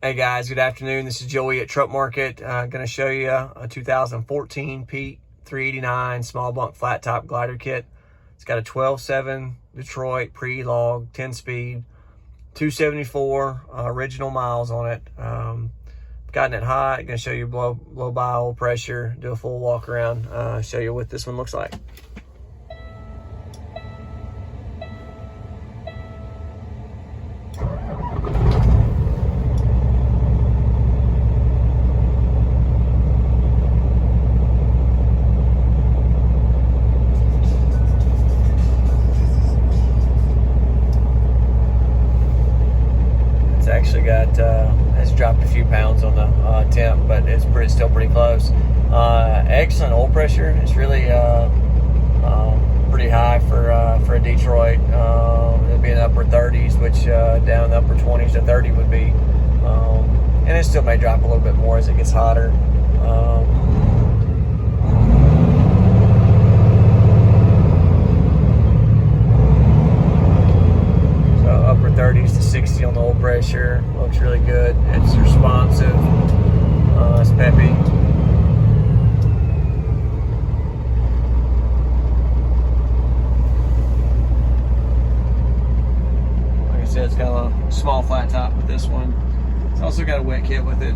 Hey guys, good afternoon. This is Joey at Truck Market. Going to show you a 2014 Pete 389 small bunk flat top glider kit. It's got a 12.7 Detroit pre-log 10-speed, 274 original miles on it. Gotten it hot. Going to show you blow by oil pressure, do a full walk around, show you what this one looks like. Actually got has dropped a few pounds on the temp, but it's still pretty close. Excellent oil pressure. It's really pretty high for a Detroit. It'll be in the upper 30s, which down in the upper 20s to 30 would be, and it still may drop a little bit more as it gets hotter. Upper 30s to 60 on the oil pressure. Looks really good. It's responsive. It's peppy. Like I said, it's got a small flat top with this one. It's also got a wet kit with it.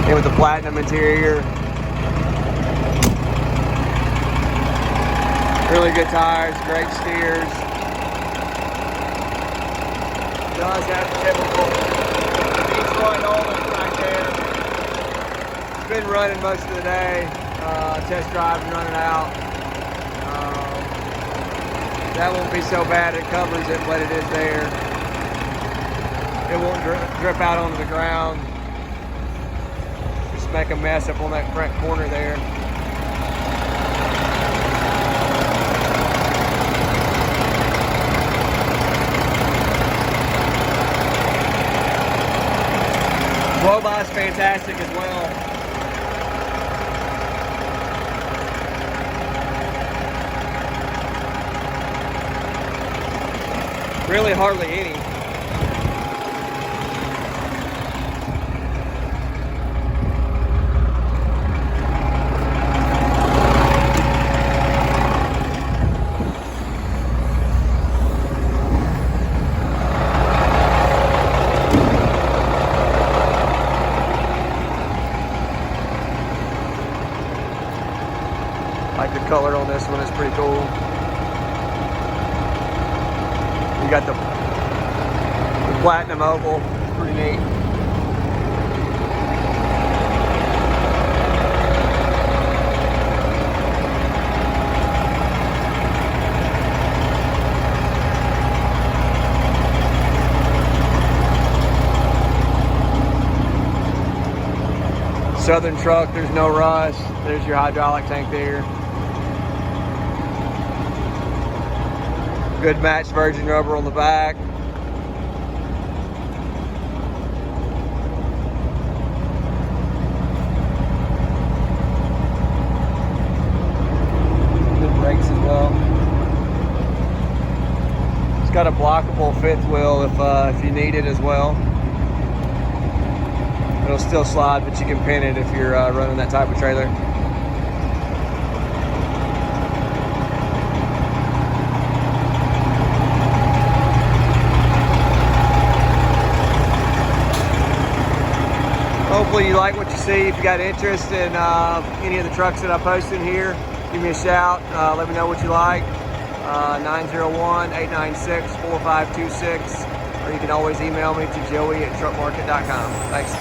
With the platinum interior. Really good tires, great steers. Does have the typical Detroit Olin right there. It's been running most of the day. Test drive and running out. That won't be so bad. It covers it, but it is there. It won't drip out onto the ground. Make a mess up on that front corner there. Blow by is fantastic as well. Really hardly any. Like the color on this one is pretty cool. You got the platinum oval, pretty neat. Southern truck, there's no rust. There's your hydraulic tank there. Good matched virgin rubber on the back. Good brakes as well. It's got a blockable fifth wheel if you need it as well. It'll still slide, but you can pin it if you're running that type of trailer. Hopefully you like what you see. If you got interest in any of the trucks that I post in here, give me a shout. Let me know what you like. 901-896-4526. Or you can always email me to joey@truckmarket.com. Thanks.